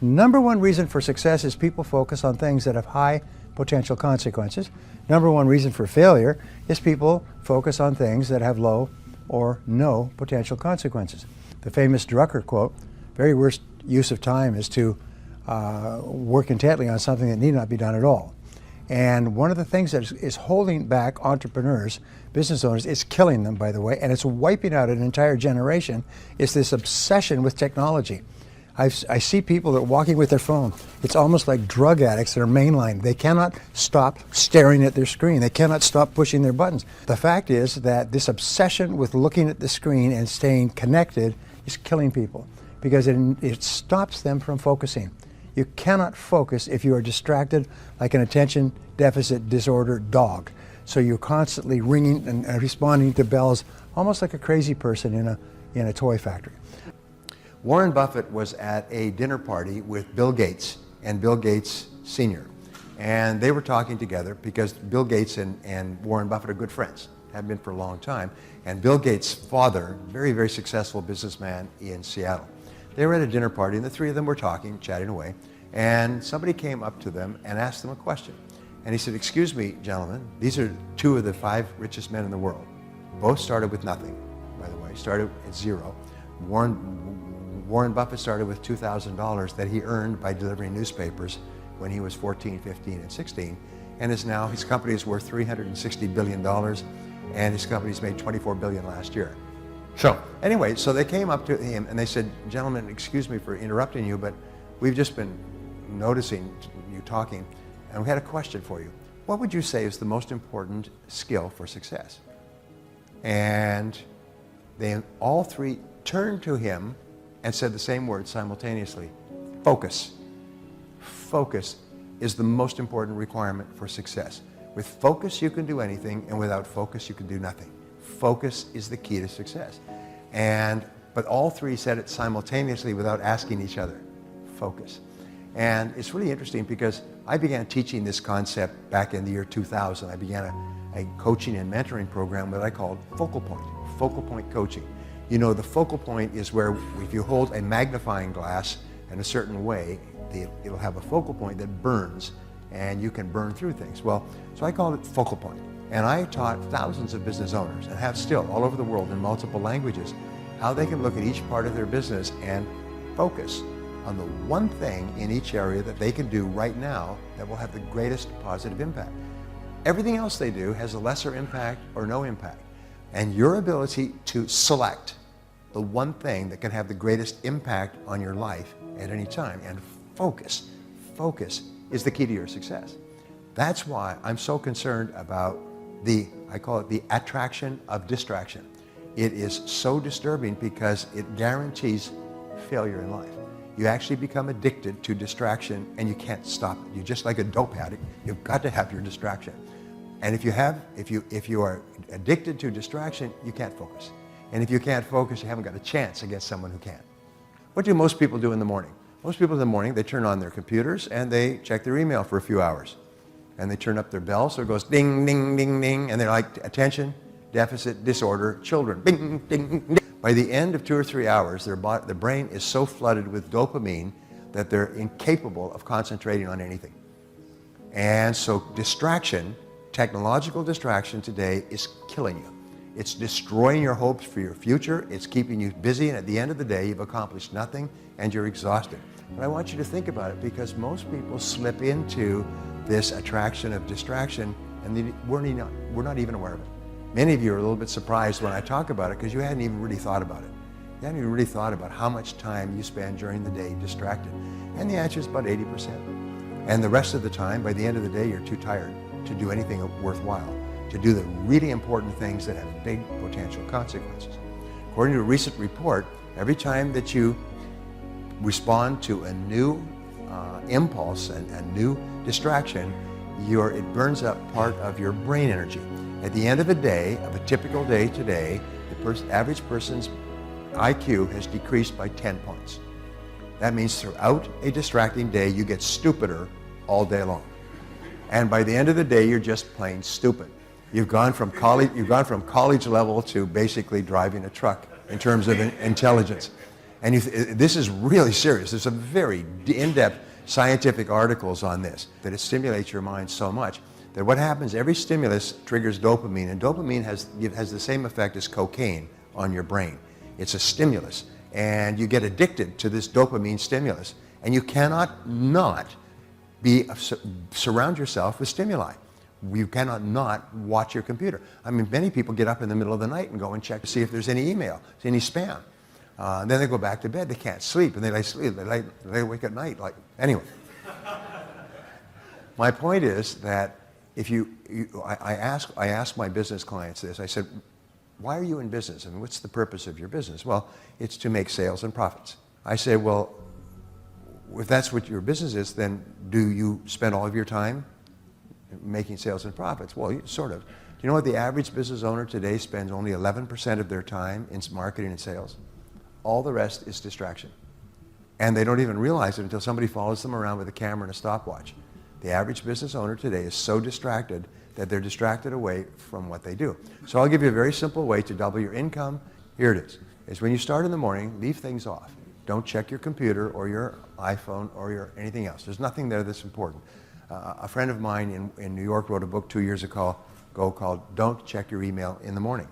Number one reason for success is people focus on things that have high potential consequences. Number one reason for failure is people focus on things that have low or no potential consequences. The famous Drucker quote, very worst use of time is to work intently on something that need not be done at all. And one of the things that is holding back entrepreneurs, business owners, it's killing them, by the way, and it's wiping out an entire generation, is this obsession with technology. I see people that are walking with their phone. It's almost like drug addicts that are mainline. They cannot stop staring at their screen. They cannot stop pushing their buttons. The fact is that this obsession with looking at the screen and staying connected is killing people because it stops them from focusing. You cannot focus if you are distracted like an attention deficit disorder dog. So you're constantly ringing and responding to bells almost like a crazy person in a toy factory. Warren Buffett was at a dinner party with Bill Gates and Bill Gates Sr. And they were talking together because Bill Gates and Warren Buffett are good friends, have been for a long time. And Bill Gates' father, very, very successful businessman in Seattle. They were at a dinner party and the three of them were talking, chatting away. And somebody came up to them and asked them a question. And he said, "Excuse me, gentlemen, these are two of the 5 richest men in the world. Both started with nothing, by the way, started at zero. Warren Buffett started with $2,000 that he earned by delivering newspapers when he was 14, 15, and 16, and is now, his company is worth $360 billion, and his company's made $24 billion last year. So anyway, so they came up to him and they said, "Gentlemen, excuse me for interrupting you, but we've just been noticing you talking, and we had a question for you. What would you say is the most important skill for success?" And they all three turned to him and said the same word simultaneously: focus. Focus is the most important requirement for success. With focus you can do anything, and without focus you can do nothing. Focus is the key to success. But all three said it simultaneously without asking each other. Focus. And it's really interesting because I began teaching this concept back in the year 2000. I began a coaching and mentoring program that I called focal point coaching. You know, the focal point is where if you hold a magnifying glass in a certain way, it'll have a focal point that burns and you can burn through things. Well, so I called it focal point. And I taught thousands of business owners, and have still all over the world in multiple languages, how they can look at each part of their business and focus on the one thing in each area that they can do right now that will have the greatest positive impact. Everything else they do has a lesser impact or no impact. And your ability to select the one thing that can have the greatest impact on your life at any time, and focus is the key to your success. That's why I'm so concerned about I call it the attraction of distraction. It is so disturbing because it guarantees failure in life. You actually become addicted to distraction and you can't stop it. You're just like a dope addict. You've got to have your distraction. And if you are addicted to distraction, you can't focus. And if you can't focus, you haven't got a chance against someone who can. What do most people do in the morning? Most people in the morning, they turn on their computers and they check their email for a few hours. And they turn up their bell, so it goes ding, ding, ding, ding, and they're like, attention, deficit, disorder, children, ding, ding, ding. By the end of 2 or 3 hours, their brain is so flooded with dopamine that they're incapable of concentrating on anything. And so distraction, technological distraction today is killing you. It's destroying your hopes for your future. It's keeping you busy, and at the end of the day, you've accomplished nothing and you're exhausted. But I want you to think about it, because most people slip into this attraction of distraction and we're not even aware of it. Many of you are a little bit surprised when I talk about it because you hadn't even really thought about it. You hadn't even really thought about how much time you spend during the day distracted. And the answer is about 80%. And the rest of the time, by the end of the day, you're too tired to do anything worthwhile, to do the really important things that have big potential consequences. According to a recent report, every time that you respond to a new impulse and a new distraction, it burns up part of your brain energy. At the end of a day, of a typical day today, the average person's IQ has decreased by 10 points. That means throughout a distracting day, you get stupider all day long. And by the end of the day, you're just plain stupid. You've gone from college level to basically driving a truck in terms of intelligence. And this is really serious. There's some very in-depth scientific articles on this, that it stimulates your mind so much that what happens, every stimulus triggers dopamine, and dopamine has the same effect as cocaine on your brain. It's a stimulus, and you get addicted to this dopamine stimulus, and you cannot not surround yourself with stimuli. You cannot not watch your computer. I mean, many people get up in the middle of the night and go and check to see if there's any email, any spam. And then they go back to bed. They can't sleep, and they lay sleep. They wake at night. Anyway. My point is that if I ask my business clients this. I said, why are you in business? I mean, what's the purpose of your business? Well, it's to make sales and profits. I say, well, if that's what your business is, then do you spend all of your time making sales and profits? Well, sort of. Do you know what the average business owner today spends only 11% of their time in marketing and sales? All the rest is distraction. And they don't even realize it until somebody follows them around with a camera and a stopwatch. The average business owner today is so distracted that they're distracted away from what they do. So I'll give you a very simple way to double your income. Here it is. It's when you start in the morning, leave things off. Don't check your computer or your iPhone or anything else. There's nothing there that's important. A friend of mine in New York wrote a book 2 years ago called Don't Check Your Email in the Morning.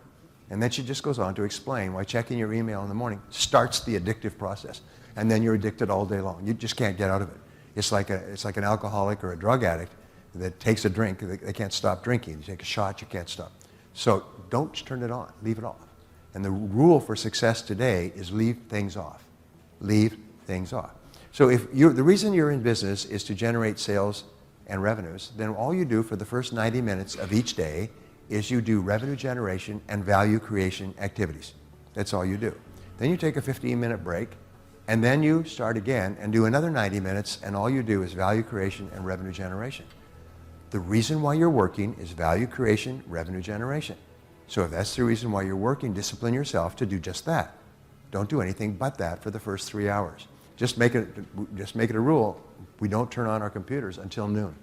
And then she just goes on to explain why checking your email in the morning starts the addictive process. And then you're addicted all day long. You just can't get out of it. It's like an alcoholic or a drug addict that takes a drink. They can't stop drinking. You take a shot, you can't stop. So don't turn it on. Leave it off. And the rule for success today is leave things off. Leave things off. So the reason you're in business is to generate sales and revenues, then all you do for the first 90 minutes of each day is you do revenue generation and value creation activities. That's all you do. Then you take a 15-minute break, and then you start again and do another 90 minutes, and all you do is value creation and revenue generation. The reason why you're working is value creation, revenue generation. So if that's the reason why you're working, discipline yourself to do just that. Don't do anything but that for the first 3 hours. Just make it a rule. We don't turn on our computers until noon.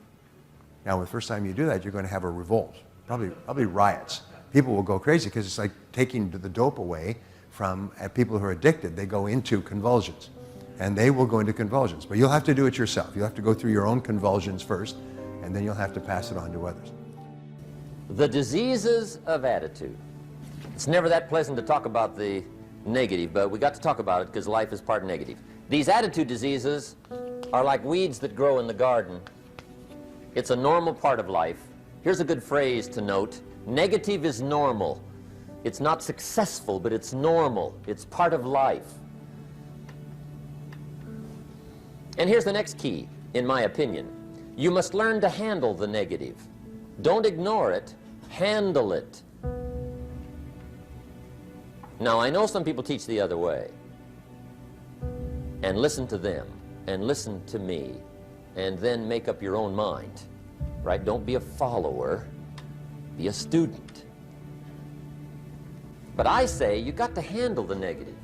Now, the first time you do that, you're going to have a revolt, probably riots. People will go crazy because it's like taking the dope away from people who are addicted. They go into convulsions, and they will go into convulsions. But you'll have to do it yourself. You'll have to go through your own convulsions first, and then you'll have to pass it on to others. The diseases of attitude. It's never that pleasant to talk about the negative, but we got to talk about it because life is part negative. These attitude diseases are like weeds that grow in the garden. It's a normal part of life. Here's a good phrase to note. Negative is normal. It's not successful, but it's normal. It's part of life. And here's the next key, in my opinion. You must learn to handle the negative. Don't ignore it. Handle it. Now, I know some people teach the other way. And listen to them, and listen to me, and then make up your own mind. Right? Don't be a follower. Be a student. But I say you got to handle the negative.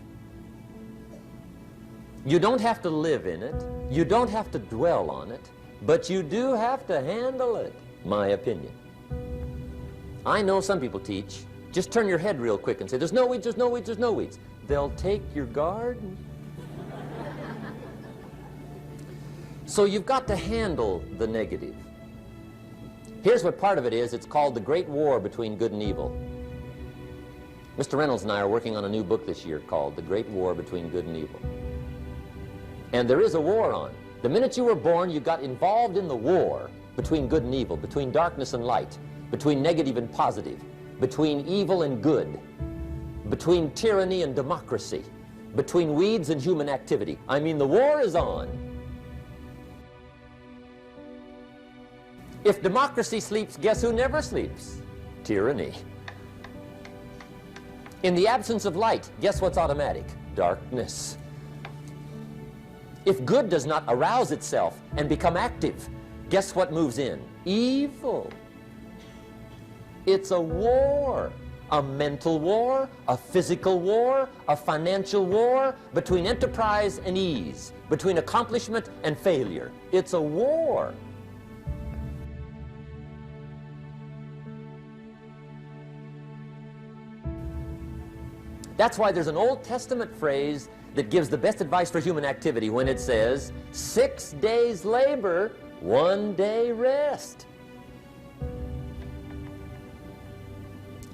You don't have to live in it. You don't have to dwell on it. But you do have to handle it, my opinion. I know some people teach, just turn your head real quick and say, there's no weeds, there's no weeds, there's no weeds. They'll take your garden. So you've got to handle the negative. Here's what part of it is. It's called the Great War Between Good and Evil. Mr. Reynolds and I are working on a new book this year called The Great War Between Good and Evil. And there is a war on. The minute you were born, you got involved in the war between good and evil, between darkness and light, between negative and positive, between evil and good, between tyranny and democracy, between weeds and human activity. I mean, the war is on. If democracy sleeps, guess who never sleeps? Tyranny. In the absence of light, guess what's automatic? Darkness. If good does not arouse itself and become active, guess what moves in? Evil. It's a war. A mental war, a physical war, a financial war, between enterprise and ease, between accomplishment and failure. It's a war. That's why there's an Old Testament phrase that gives the best advice for human activity when it says 6 days labor, 1 day rest.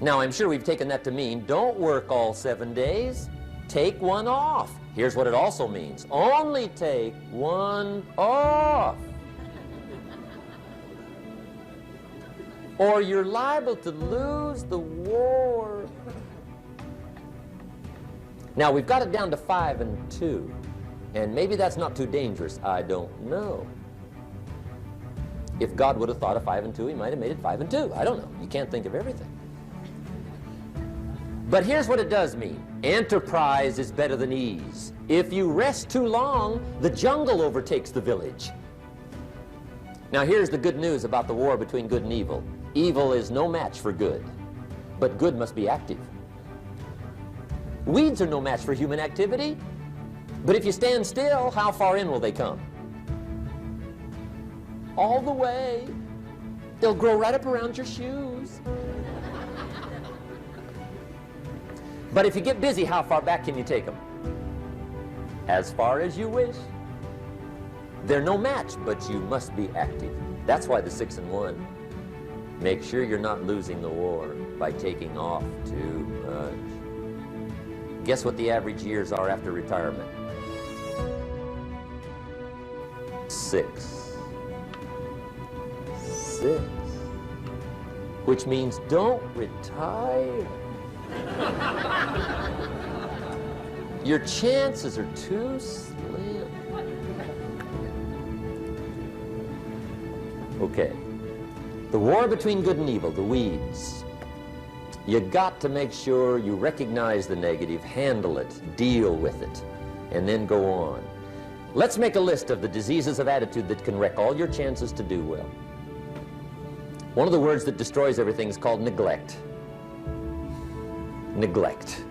Now, I'm sure we've taken that to mean don't work all 7 days, take one off. Here's what it also means: only take one off, or you're liable to lose the war. Now, we've got it down to 5 and 2, and maybe that's not too dangerous. I don't know. If God would have thought of 5 and 2, he might have made it 5 and 2. I don't know. You can't think of everything. But here's what it does mean. Enterprise is better than ease. If you rest too long, the jungle overtakes the village. Now, here's the good news about the war between good and evil. Evil is no match for good, but good must be active. Weeds are no match for human activity, but if you stand still, how far in will they come? All the way. They'll grow right up around your shoes. But if you get busy, how far back can you take them? As far as you wish. They're no match, but you must be active. That's why the 6 and 1. Make sure you're not losing the war by taking off too much. Guess what the average years are after retirement? 6. 6. Which means don't retire. Your chances are too slim. Okay. The war between good and evil, the weeds. You got to make sure you recognize the negative, handle it, deal with it, and then go on. Let's make a list of the diseases of attitude that can wreck all your chances to do well. One of the words that destroys everything is called neglect. Neglect.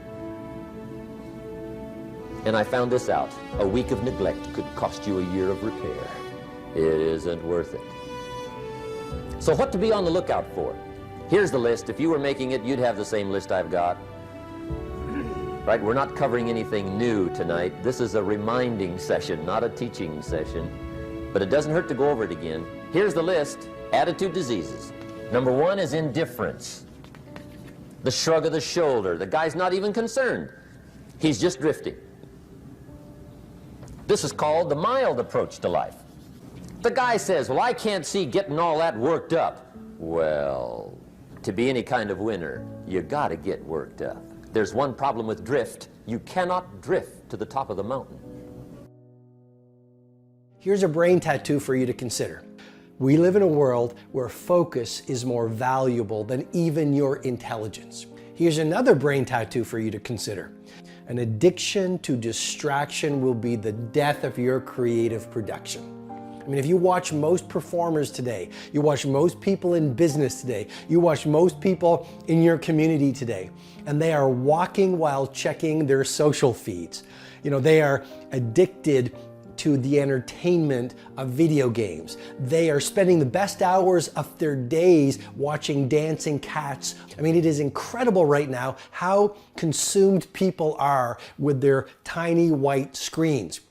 And I found this out. A week of neglect could cost you a year of repair. It isn't worth it. So what to be on the lookout for? Here's the list. If you were making it, you'd have the same list I've got. Right? We're not covering anything new tonight. This is a reminding session, not a teaching session. But it doesn't hurt to go over it again. Here's the list. Attitude diseases. Number 1 is indifference. The shrug of the shoulder. The guy's not even concerned. He's just drifting. This is called the mild approach to life. The guy says, well, I can't see getting all that worked up. Well, to be any kind of winner, you gotta get worked up. There's one problem with drift. You cannot drift to the top of the mountain. Here's a brain tattoo for you to consider. We live in a world where focus is more valuable than even your intelligence. Here's another brain tattoo for you to consider. An addiction to distraction will be the death of your creative production. I mean, if you watch most performers today, you watch most people in business today, you watch most people in your community today, and they are walking while checking their social feeds. You know, they are addicted to the entertainment of video games. They are spending the best hours of their days watching dancing cats. I mean, it is incredible right now how consumed people are with their tiny white screens.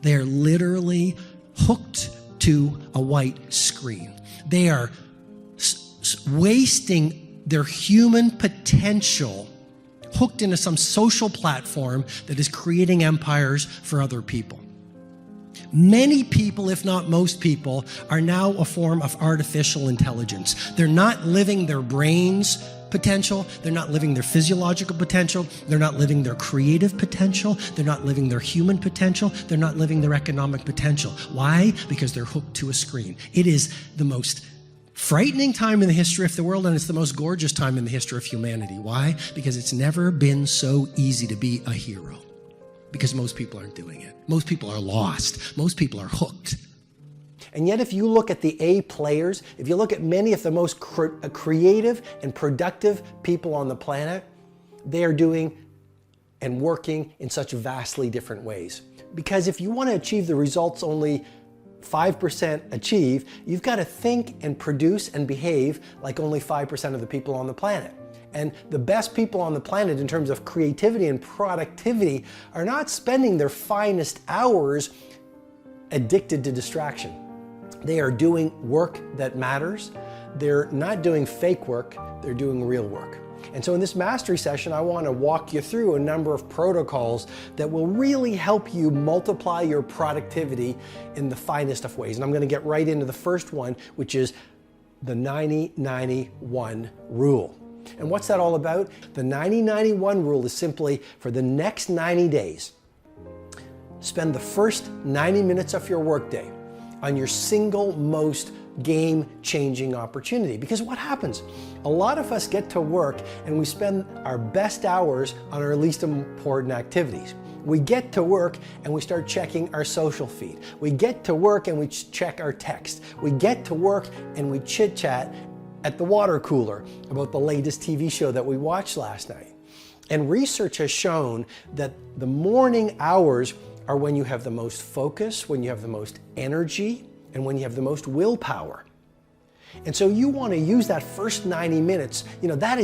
They're literally hooked to a white screen. They are wasting their human potential hooked into some social platform that is creating empires for other people. Many people, if not most people, are now a form of artificial intelligence. They're not living their brain's potential. They're not living their physiological potential. They're not living their creative potential. They're not living their human potential. They're not living their economic potential. Why? Because they're hooked to a screen. It is the most frightening time in the history of the world, and it's the most gorgeous time in the history of humanity. Why? Because it's never been so easy to be a hero. Because most people aren't doing it. Most people are lost. Most people are hooked. And yet if you look at the A players, if you look at many of the most creative and productive people on the planet, they are doing and working in such vastly different ways. Because if you want to achieve the results only 5% achieve, you've got to think and produce and behave like only 5% of the people on the planet. And the best people on the planet in terms of creativity and productivity are not spending their finest hours addicted to distraction. They are doing work that matters. They're not doing fake work, they're doing real work. And so in this mastery session, I want to walk you through a number of protocols that will really help you multiply your productivity in the finest of ways. And I'm going to get right into the first one, which is the 90-90-1 rule. And what's that all about? The 90-90-1 rule is simply for the next 90 days, spend the first 90 minutes of your workday on your single most game-changing opportunity. Because what happens? A lot of us get to work and we spend our best hours on our least important activities. We get to work and we start checking our social feed. We get to work and we check our text. We get to work and we chit-chat at the water cooler about the latest TV show that we watched last night. And research has shown that the morning hours are when you have the most focus, when you have the most energy, and when you have the most willpower. And so you want to use that first 90 minutes, that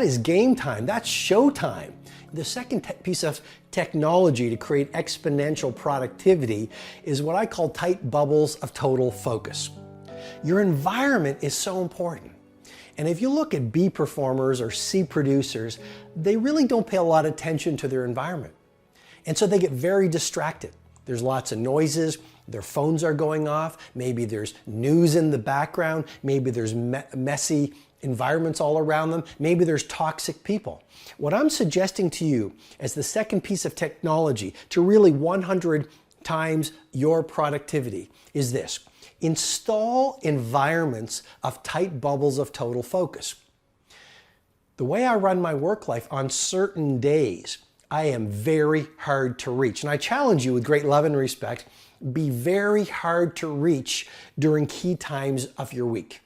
is game time, that's show time. The second piece of technology to create exponential productivity is what I call tight bubbles of total focus. Your environment is so important. And if you look at B performers or C producers, they really don't pay a lot of attention to their environment. And so they get very distracted. There's lots of noises, their phones are going off, maybe there's news in the background, maybe there's messy environments all around them, maybe there's toxic people. What I'm suggesting to you as the second piece of technology to really 100 times your productivity is this. Install environments of tight bubbles of total focus. The way I run my work life, on certain days, I am very hard to reach. And I challenge you with great love and respect, be very hard to reach during key times of your week.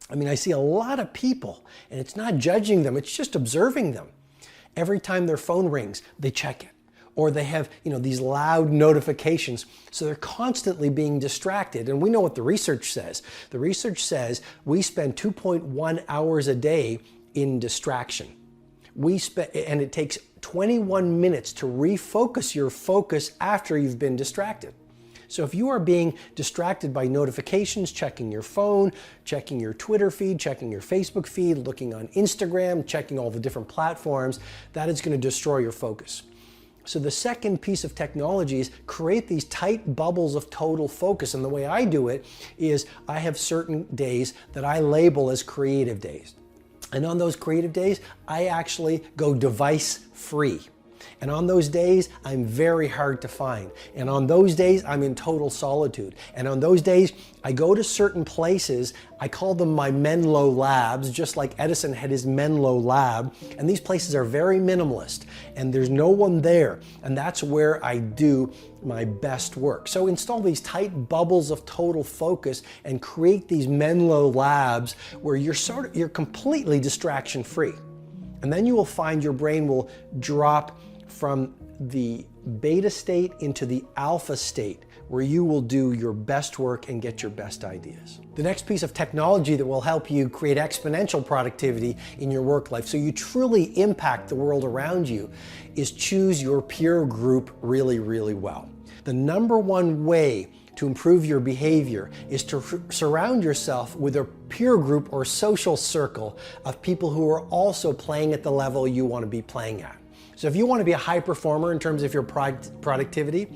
I mean, I see a lot of people, and it's not judging them, it's just observing them. Every time their phone rings, they check it. Or they have, these loud notifications. So they're constantly being distracted. And we know what the research says. The research says we spend 2.1 hours a day in distraction. And it takes 21 minutes to refocus your focus after you've been distracted. So if you are being distracted by notifications, checking your phone, checking your Twitter feed, checking your Facebook feed, looking on Instagram, checking all the different platforms, that is going to destroy your focus. So the second piece of technology is create these tight bubbles of total focus. And the way I do it is I have certain days that I label as creative days. And on those creative days, I actually go device free. And on those days, I'm very hard to find. And on those days, I'm in total solitude. And on those days, I go to certain places. I call them my Menlo labs, just like Edison had his Menlo lab. And these places are very minimalist. And there's no one there. And that's where I do my best work. So install these tight bubbles of total focus and create these Menlo labs where you're completely distraction free. And then you will find your brain will drop from the beta state into the alpha state, where you will do your best work and get your best ideas. The next piece of technology that will help you create exponential productivity in your work life so you truly impact the world around you is choose your peer group really, really well. The number one way to improve your behavior is to surround yourself with a peer group or social circle of people who are also playing at the level you want to be playing at. So if you want to be a high performer in terms of your productivity,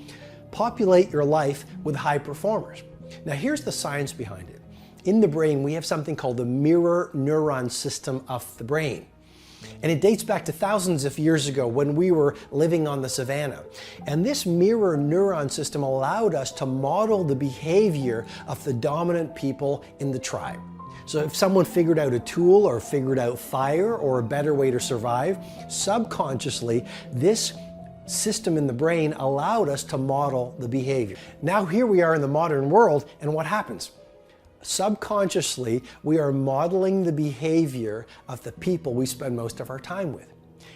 populate your life with high performers. Now here's the science behind it. In the brain, we have something called the mirror neuron system of the brain. And it dates back to thousands of years ago when we were living on the savannah. And this mirror neuron system allowed us to model the behavior of the dominant people in the tribe. So if someone figured out a tool or figured out fire or a better way to survive, subconsciously, this system in the brain allowed us to model the behavior. Now here we are in the modern world, and what happens? Subconsciously, we are modeling the behavior of the people we spend most of our time with.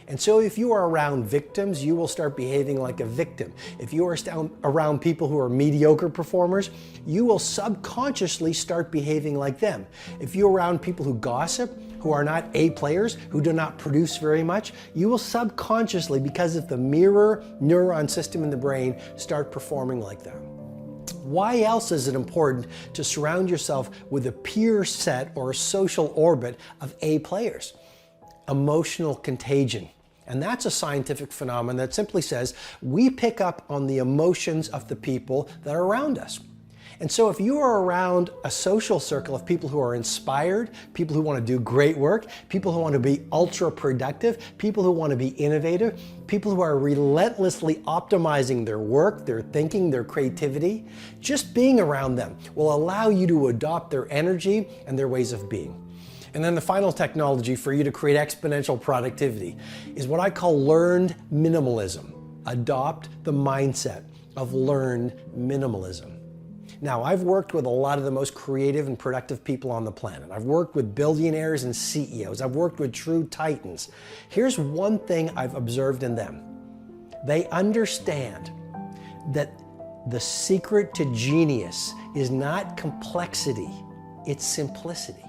And so if you are around victims, you will start behaving like a victim. If you are around people who are mediocre performers, you will subconsciously start behaving like them. If you're around people who gossip, who are not A players, who do not produce very much, you will subconsciously, because of the mirror neuron system in the brain, start performing like them. Why else is it important to surround yourself with a peer set or a social orbit of A players? Emotional contagion. And that's a scientific phenomenon that simply says we pick up on the emotions of the people that are around us. And so if you are around a social circle of people who are inspired, people who want to do great work, people who want to be ultra productive, people who want to be innovative, people who are relentlessly optimizing their work, their thinking, their creativity, just being around them will allow you to adopt their energy and their ways of being. And then the final technology for you to create exponential productivity is what I call learned minimalism. Adopt the mindset of learned minimalism. Now, I've worked with a lot of the most creative and productive people on the planet. I've worked with billionaires and CEOs. I've worked with true titans. Here's one thing I've observed in them. They understand that the secret to genius is not complexity, it's simplicity.